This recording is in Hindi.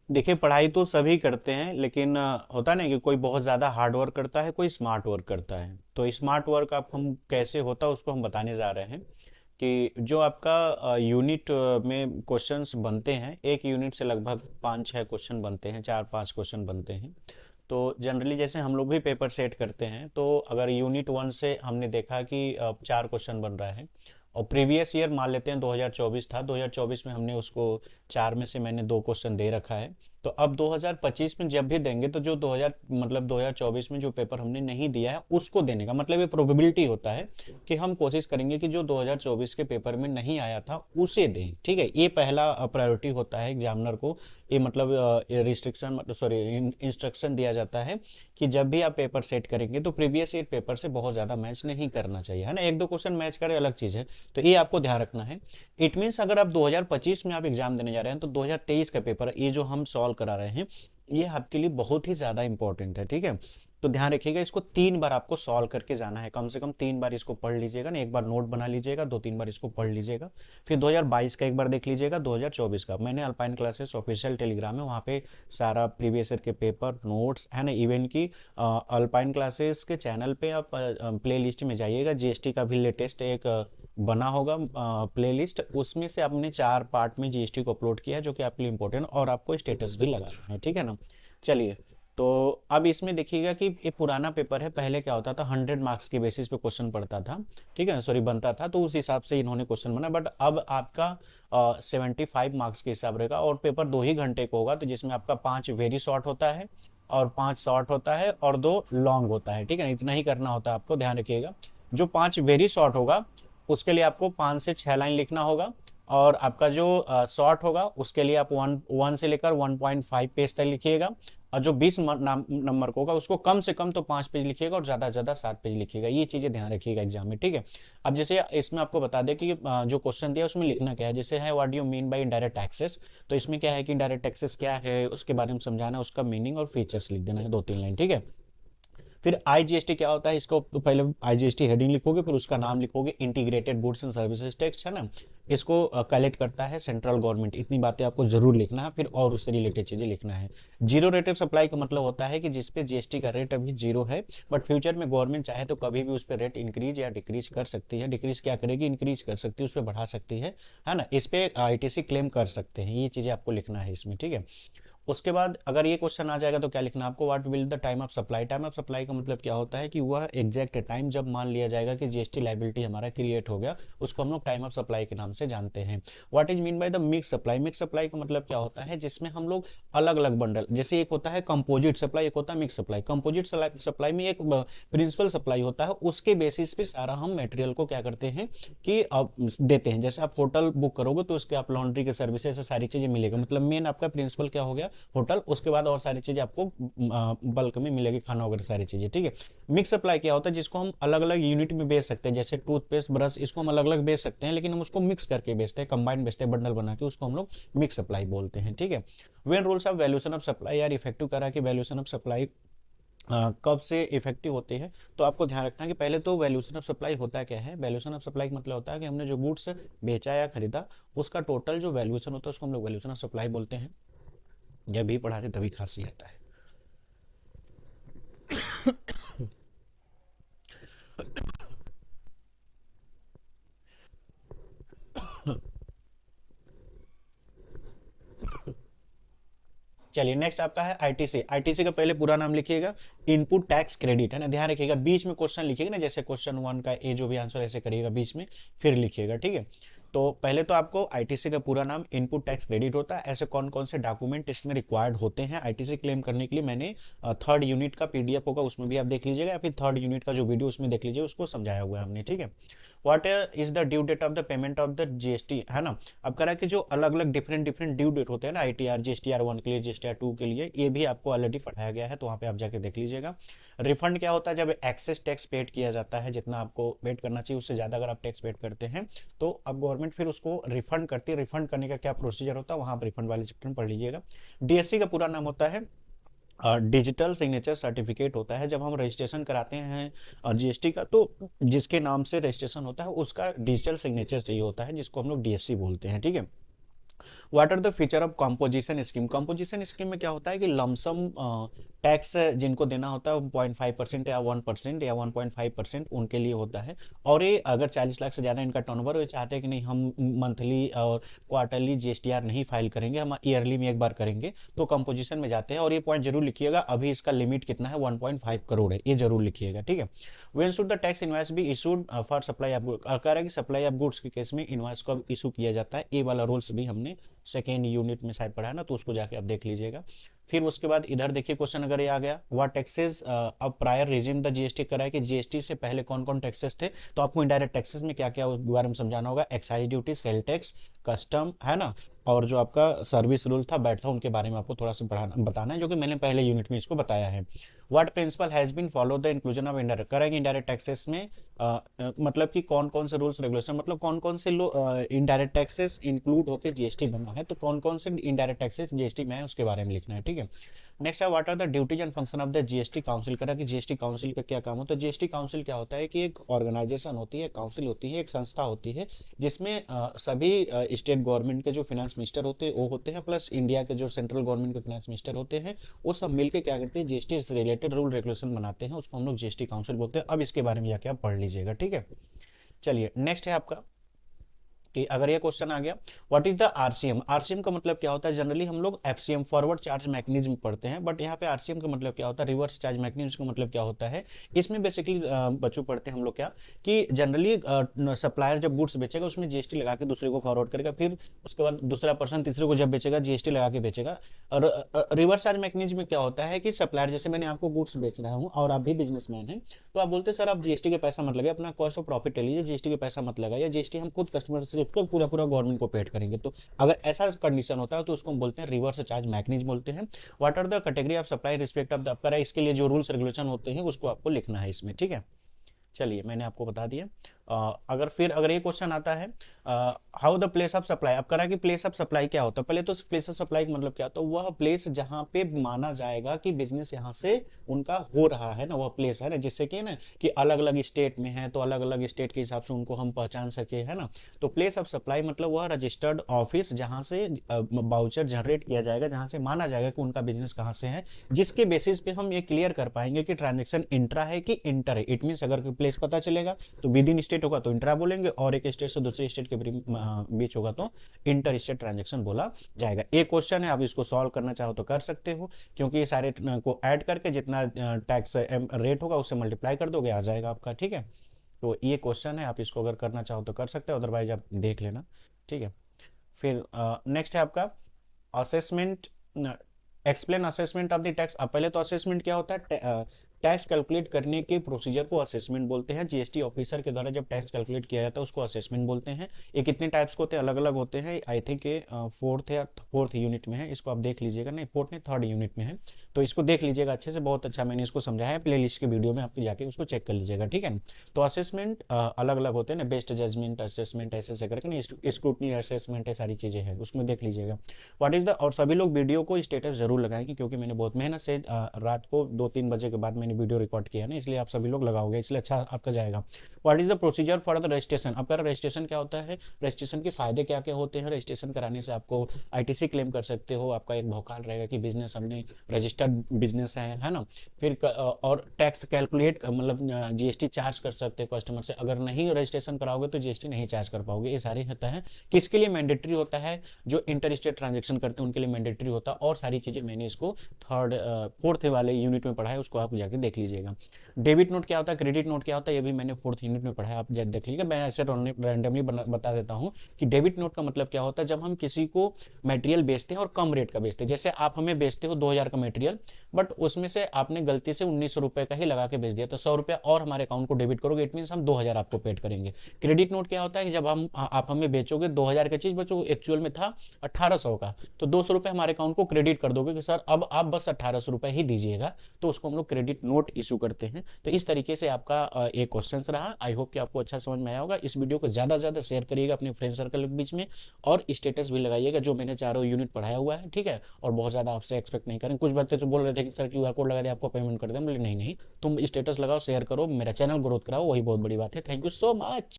देखिए, पढ़ाई तो सभी करते हैं, लेकिन होता है ना कि कोई बहुत ज़्यादा हार्ड वर्क करता है, कोई स्मार्ट वर्क करता है। तो स्मार्ट वर्क आप हम कैसे होता है उसको हम बताने जा रहे हैं कि जो आपका यूनिट में क्वेश्चंस बनते हैं, एक यूनिट से लगभग 5-6 क्वेश्चन बनते हैं, 4-5 क्वेश्चन बनते हैं। तो जनरली जैसे हम लोग भी पेपर सेट करते हैं, तो अगर यूनिट 1 से हमने देखा कि 4 क्वेश्चन बन रहा है, और प्रीवियस ईयर मान लेते हैं 2024 था, 2024 में हमने उसको 4 में से मैंने 2 क्वेश्चन दे रखा है। तो अब 2025 में जब भी देंगे तो जो 2000 मतलब 2024 में जो पेपर हमने नहीं दिया है उसको देने का मतलब ये प्रोबेबिलिटी होता है कि हम कोशिश करेंगे कि जो 2024 के पेपर में नहीं आया था उसे दें। ठीक है, ये पहला प्रायोरिटी होता है एग्जामिनर को। ये मतलब रिस्ट्रिक्शन मतलब सॉरी इंस्ट्रक्शन दिया जाता है कि जब भी आप पेपर सेट करेंगे तो प्रीवियस ईयर पेपर से बहुत ज़्यादा मैच नहीं करना चाहिए, है ना। 1-2 क्वेश्चन मैच करे अलग चीज़ है, तो ये आपको ध्यान रखना है। इट मीन्स अगर आप 2025 में आप एग्जाम देने जा रहे हैं तो 2023 का पेपर ये जो हम सॉल्व करा रहे हैं ये आपके लिए बहुत ही ज़्यादा इंपॉर्टेंट है। ठीक है, तो ध्यान रखिएगा, इसको 3 बार आपको सॉल्व करके जाना है, कम से कम 3 बार इसको पढ़ लीजिएगा ना, एक बार नोट बना लीजिएगा, 2-3 बार इसको पढ़ लीजिएगा। फिर 2022 का एक बार देख लीजिएगा, 2024 का मैंने अल्पाइन क्लासेस ऑफिशियल टेलीग्राम में वहाँ पे सारा प्रीवियस ईयर के पेपर नोट्स है ना, इवन की अल्पाइन क्लासेस के चैनल पे आप प्ले लिस्ट में जाइएगा, जीएसटी का भी लेटेस्ट एक बना होगा प्लेलिस्ट, उसमें से आपने 4 पार्ट में जीएसटी को अपलोड किया है जो कि आपके लिए इंपॉर्टेंट और आपको स्टेटस भी लगाना है। ठीक है ना। चलिए, तो अब इसमें देखिएगा कि ये पुराना पेपर है, पहले क्या होता था 100 मार्क्स के बेसिस पे क्वेश्चन पड़ता था। ठीक है, सॉरी बनता था, तो उस हिसाब से इन्होंने क्वेश्चन बना, बट अब आपका 75 मार्क्स के हिसाब रहेगा और पेपर 2 ही घंटे को होगा, तो जिसमें आपका 5 वेरी शॉर्ट होता है और 5 शॉर्ट होता है और 2 लॉन्ग होता है। ठीक है ना, इतना ही करना होता है आपको, ध्यान रखिएगा। जो 5 वेरी शॉर्ट होगा उसके लिए आपको 5 से 6 लाइन लिखना होगा, और आपका जो शॉर्ट होगा उसके लिए आप 1 से लेकर 1.5 पेज तक लिखिएगा, और जो 20 नंबर का होगा उसको कम से कम तो 5 पेज लिखिएगा और ज़्यादा से ज़्यादा 7 पेज लिखिएगा। ये चीज़ें ध्यान रखिएगा एग्जाम में। ठीक है, अब जैसे इसमें आपको बता दें कि जो क्वेश्चन दिया उसमें लिखना क्या है, जैसे है what do you mean by indirect taxes, तो इसमें क्या है कि इनडायरेक्ट टैक्सेस क्या है उसके बारे में समझाना है, उसका मीनिंग और फीचर्स लिख देना है 2-3 लाइन। ठीक है, फिर आईजीएसटी क्या होता है, इसको तो पहले आईजीएसटी हेडिंग लिखोगे, फिर उसका नाम लिखोगे, integrated goods and services tax है ना, इसको कलेक्ट करता है सेंट्रल गवर्नमेंट। इतनी बातें आपको जरूर लिखना है, फिर और उससे रिलेटेड चीजें लिखना है। जीरो रेट ऑफ सप्लाई का मतलब होता है कि जिसपे जीएसटी का रेट अभी जीरो है, बट फ्यूचर में गवर्नमेंट चाहे तो कभी भी उस पर रेट इंक्रीज या डिक्रीज कर सकती है। डिक्रीज क्या करेगी, इंक्रीज कर सकती है, उस पर बढ़ा सकती है ना। इस पे आईटीसी क्लेम कर सकते हैं, ये चीजें आपको लिखना है इसमें। ठीक है, उसके बाद अगर ये क्वेश्चन आ जाएगा तो क्या लिखना है आपको, what will the time of supply. Time of supply का मतलब क्या होता है कि वह एग्जैक्ट टाइम जब मान लिया जाएगा कि जीएसटी लाइबिलिटी हमारा क्रिएट हो गया, उसको हम लोग टाइम ऑफ सप्लाई के नाम से जानते हैं। What is mean by the mix supply. Mix supply का मतलब क्या होता है, जिसमें हम लोग अलग अलग बंडल, जैसे एक होता है कंपोजिट सप्लाई, एक होता है मिक्स सप्लाई। कंपोजिट सप्लाई में एक प्रिंसिपल सप्लाई होता है, उसके बेसिस पे सारा हम मटेरियल को क्या करते हैं कि आप देते हैं। जैसे आप होटल बुक करोगे तो उसके आप लॉन्ड्री के सर्विसेज से सारी चीजें मिलेगा, मतलब मेन आपका प्रिंसिपल क्या हो गया, होटल। उसके बाद और सारी चीजें आपको बल्क में मिलेगी, खाना वगैरह सारी चीजें। ठीक है, मिक्स सप्लाई क्या होता है, जिसको हम अलग अलग यूनिट में बेच सकते हैं, जैसे टूथपेस्ट ब्रश, इसको हम अलग अलग बेच सकते हैं, लेकिन हम उसको मिक्स करके बेचते हैं, कंबाइंड बेचते हैं, बंडल बना के, उसको हम लोग मिक्स सप्लाई बोलते हैं। ठीक है, when rules of valuation of supply यार इफेक्टिव करा कि वैल्यूएशन ऑफ सप्लाई कब से इफेक्टिव होते हैं, तो आपको ध्यान रखना है कि पहले तो वैल्यूएशन ऑफ सप्लाई होता क्या है। वैल्यूएशन ऑफ सप्लाई का मतलब होता है कि हमने जो गुड्स बेचा या खरीदा उसका टोटल जो वैल्यूएशन होता है उसको हम लोग वैल्यूएशन ऑफ सप्लाई बोलते हैं। जब भी पढ़ाते तभी खांसी आता है। चलिए, नेक्स्ट आपका है आईटीसी। आईटीसी का पहले पूरा नाम लिखिएगा, इनपुट टैक्स क्रेडिट है ना। ध्यान रखिएगा बीच में क्वेश्चन लिखिएगा ना, जैसे क्वेश्चन 1 का ए जो भी आंसर ऐसे करिएगा बीच में, फिर लिखिएगा। ठीक है, तो पहले तो आपको आईटीसी का पूरा नाम इनपुट टैक्स क्रेडिट होता है। ऐसे कौन कौन से डॉक्यूमेंट इसमें रिक्वायर्ड होते हैं आईटीसी क्लेम करने के लिए, मैंने 3rd यूनिट का पीडीएफ होगा उसमें भी आप देख लीजिएगा, या फिर 3rd यूनिट का जो वीडियो उसमें देख लीजिए, उसको समझाया हुआ है हमने। ठीक है, what is the due date of the payment of the GST है ना। अब करा कि जो अलग अलग डिफरेंट डिफरेंट ड्यू डेट होते हैं ना, आईटीआर जीएसटीआर 1 के लिए, जीएसटीआर 2 के लिए, ये भी आपको ऑलरेडी पढ़ाया गया है, तो वहाँ पे आप जाके देख लीजिएगा। रिफंड क्या होता है, जब एक्सेस टैक्स पेड किया जाता है, जितना आपको पेड करना चाहिए उससे ज़्यादा अगर आप टैक्स पेड करते हैं तो अब गवर्नमेंट फिर उसको रिफंड करती है। रिफंड करने का क्या प्रोसीजर होता है, वहाँ पर रिफंड वाले चैप्टर में पढ़ लीजिएगा। डीएससी का पूरा नाम होता है डिजिटल सिग्नेचर सर्टिफिकेट होता है। जब हम रजिस्ट्रेशन कराते हैं जीएसटी का, तो जिसके नाम से रजिस्ट्रेशन होता है उसका डिजिटल सिग्नेचर चाहिए होता है, जिसको हम लोग डीएससी बोलते हैं। ठीक है, what are the feature of composition scheme. Composition scheme में क्या होता है कि लमसम टैक्स जिनको देना होता है 0.5% या 1% या 1.5% उनके लिए होता है। और ये अगर 40 लाख से ज़्यादा इनका टर्नओवर हो, ये चाहते हैं कि नहीं हम मंथली और क्वार्टरली जीएसटीआर नहीं फाइल करेंगे, हम ईयरली में एक बार करेंगे, तो कंपोजिशन में जाते हैं। और ये पॉइंट जरूर लिखिएगा, अभी इसका लिमिट कितना है 1.5 करोड़ है, ये जरूर लिखिएगा, ठीक है। When should the tax invoice be issued for supply of goods. कह रहा है कि सप्लाई ऑफ गुड्स के केस में इनवॉइस को इशू किया जाता है। ये वाला रूल्स भी हमने सेकेंड यूनिट में शायद पढ़ा है ना, तो उसको जाके आप देख लीजिएगा। फिर उसके बाद इधर देखिए क्वेश्चन अगर ये आ गया, व्हाट टैक्सेस अब प्रायर रिजीम द जीएसटी, करा है कि जीएसटी से पहले कौन कौन टैक्सेस थे, तो आपको इनडायरेक्ट टैक्सेस में क्या क्या उस बारे में समझाना होगा। Excise duty, sale tax, custom, है ना, और जो आपका सर्विस रूल था, बैट था, उनके बारे में आपको थोड़ा सा बताना है, जो कि मैंने पहले यूनिट में इसको बताया है। What principal has been follow the inclusion of indirect, करेंगे इनडायरेक्ट टैक्सेस में मतलब कि कौन कौन से रूल्स रेगुलेशन, मतलब कौन कौन से इनडायरेक्ट टैक्सेस इंक्लूड होकर जीएसटी बना है, तो कौन कौन से इनडायरेक्ट टैक्सेस जीएसटी में है उसके बारे में लिखना है, ठीक है। नेक्स्ट है what are the duties and function of the GST council, करा कि जीएसटी काउंसिल का क्या काम होता है। जीएसटी काउंसिल क्या होता है कि एक ऑर्गेनाइजेशन होती है, काउंसिल होती है, एक संस्था होती है, जिसमें सभी स्टेट गवर्नमेंट के जो फिनेंस मिनिस्टर होते हैं वो होते हैं, प्लस इंडिया के जो सेंट्रल गवर्नमेंट के फिनेंस मिनिस्टर होते हैं, वो सब मिलकर क्या करते हैं, जीएसटी से रिलेटेड रूल रेगुलेशन बनाते हैं, उसको हम लोग जीएसटी काउंसिल बोलते हैं। अब इसके बारे में जाके आप पढ़ लीजिएगा, ठीक है। चलिए नेक्स्ट है आपका कि अगर ये क्वेश्चन आ गया, what is the RCM. RCM का मतलब क्या होता है, जनरली हम लोग एफसीएम फॉरवर्ड चार्ज मैकेनिज्म पढ़ते हैं, बट यहाँ पे आरसीएम का मतलब क्या होता है, रिवर्स चार्ज मैकेनिज्म का मतलब क्या होता है। इसमें बेसिकली बच्चों पढ़ते हैं हम लोग क्या कि जनरली सप्लायर जब गुड्स बेचेगा उसमें जीएसटी लगा के दूसरे को फॉरवर्ड करेगा, फिर उसके बाद दूसरा पर्सन तीसरे को जब बेचेगा जीएसटी लगा के बेचेगा। और रिवर्स चार्ज मैकेनिज्म में क्या होता है कि सप्लायर, जैसे मैंने आपको गुड्स बेच रहा हूँ और आप भी बिजनेसमैन हैं, तो आप बोलते हैं सर आप जीएसटी के पैसा मत लगाइए, अपना कॉस्ट ऑफ प्रॉफिट ले लीजिए, जीएसटी के पैसा मत लगाइए, जीएसटी हम खुद कस्टमर से पूरा पूरा गवर्नमेंट को पेड करेंगे। तो अगर ऐसा कंडीशन होता है तो उसको हम बोलते हैं रिवर्स चार्ज मैकेनिज्म बोलते हैं। What are the category of supply respect of the आपका, इसके लिए जो रूल्स रेगुलेशन होते हैं उसको आपको लिखना है इसमें, ठीक है। चलिए मैंने आपको बता दिया। अगर ये क्वेश्चन आता है how the place of supply, अब करा कि प्लेस ऑफ सप्लाई क्या होता है। पहले तो प्लेस ऑफ सप्लाई का मतलब क्या होता है, वह प्लेस जहां पे माना जाएगा कि बिजनेस यहां से उनका हो रहा है ना, वह प्लेस है ना, जिससे कि ना कि अलग अलग स्टेट में है तो अलग अलग स्टेट के हिसाब से उनको हम पहचान सके, है ना। तो प्लेस ऑफ सप्लाई मतलब वह रजिस्टर्ड ऑफिस जहां से बाउचर जनरेट किया जाएगा, जहां से माना जाएगा कि उनका बिजनेस कहां से है, जिसके बेसिस पे हम ये क्लियर कर पाएंगे कि ट्रांजेक्शन इंट्रा है कि इंटर है। इट मीन अगर प्लेस पता चलेगा तो विद इन स्टेट होगा तो इंट्रा बोलेंगे, और एक स्टेट से दूसरे स्टेट के बीच होगा तो इंटर स्टेट ट्रांजैक्शन बोला जाएगा। एक क्वेश्चन है, आप इसको सॉल्व करना चाहो तो कर सकते हो, क्योंकि ये सारे को ऐड करके जितना टैक्स रेट होगा उससे मल्टीप्लाई कर दोगे, आ जाएगा आपका, ठीक है। तो ये क्वेश्चन है, आप इसको अगर करना चाहो तो कर सकते हो, अदरवाइज आप देख लेना, ठीक है। फिर नेक्स्ट है आपका assessment, explain assessment of the tax. अब पहले तो असेसमेंट क्या होता है, टैक्स कैलकुलेट करने के प्रोसीजर को असेसमेंट बोलते हैं। जीएसटी ऑफिसर के द्वारा जब टैक्स कैलकुलेट किया जाता है उसको असेसमेंट बोलते हैं। ये कितने टाइप्स के होते हैं, अलग अलग होते हैं, आई थिंक ये फोर्थ यूनिट में है, इसको आप देख लीजिएगा, नहीं फोर्थ नहीं थर्ड यूनिट में है, तो इसको देख लीजिएगा अच्छे से, बहुत अच्छा मैंने इसको समझाया है, प्ले लिस्ट के वीडियो में आप जाके उसको चेक कर लीजिएगा, ठीक है। तो असेसमेंट अलग अलग होते हैं ना, बेस्ट जजमेंट असेसमेंट ऐसे करके ना, स्क्रूटनी असेसमेंट है, सारी चीज़ें हैं, उसमें देख लीजिएगा व्हाट इज द। और सभी लोग वीडियो को स्टेटस जरूर लगाएंगे, क्योंकि मैंने बहुत मेहनत से रात को 2-3 बजे के बाद मैंने वीडियो रिकॉर्ड किया ना, इसलिए आप सभी लोग लगाओगे, इसलिए अच्छा आपका जाएगा। What is the procedure for the registration. आपका रजिस्ट्रेशन क्या होता है, रजिस्ट्रेशन के फायदे क्या क्या होते हैं। रजिस्ट्रेशन कराने से आपको आईटीसी क्लेम कर सकते हो, आपका एक भौकाल रहेगा कि बिजनेस हमने रजिस्टर्ड बिजनेस है ना। फिर और टैक्स कैलकुलेट मतलब जीएसटी चार्ज कर सकते हो कस्टमर से, अगर नहीं रजिस्ट्रेशन कराओगे तो जीएसटी नहीं चार्ज कर पाओगे। ये सारे होता है, किसके लिए मैंडेटरी होता है, जो इंटर स्टेट ट्रांजेक्शन करते हैं उनके लिए मैंडेटरी होता है, और सारी चीज़ें मैंने इसको फोर्थ वाले यूनिट में पढ़ा है, उसको आप जाके देख लीजिएगा। डेबिट नोट क्या होता है, क्रेडिट नोट क्या होता है, ये भी मैंने फोर्थ यूनिट में पढ़ा है, आप देख लीजिएगा। मैं ऐसे रैंडमली बता देता हूँ कि डेबिट नोट का मतलब क्या होता है, जब हम किसी को मटेरियल बेचते हैं और कम रेट का बेचते हैं, जैसे आप हमें बेचते हो 2000 का मटेरियल, बट उसमें से आपने गलती से 1900 रुपये का ही लगा के बेच दिया, तो 100 रुपया और हमारे अकाउंट को डेबिट करोगे, इट मीन हम 2000 आपको पेड करेंगे। क्रेडिट नोट क्या होता है कि जब आप हमें बेचोगे 2000 की चीज़, बचो एक्चुअल में था 1800 का, तो 200 रुपये हमारे अकाउंट को क्रेडिट कर दोगे कि सर अब आप बस 1800 रुपये ही दीजिएगा, तो उसको हम लोग क्रेडिट नोट इशू करते हैं। तो इस तरीके से आपका एक क्वेश्चन रहा। आई होप कि आपको अच्छा समझ में आया होगा। इस वीडियो को ज़्यादा से ज़्यादा शेयर करिएगा अपने फ्रेंड सर्कल के बीच में, और स्टेटस भी लगाइएगा जो मैंने चारों यूनिट पढ़ाया हुआ है, ठीक है। और बहुत ज़्यादा आपसे एक्सपेक्ट नहीं करें। कुछ बच्चे तो बोल रहे थे कि सर क्यूआर कोड लगा दे आपको पेमेंट कर दें, बोले नहीं नहीं, तुम स्टेटस लगाओ, शेयर करो, मेरा चैनल ग्रोथ कराओ, वही बहुत बड़ी बात है। Thank you so much.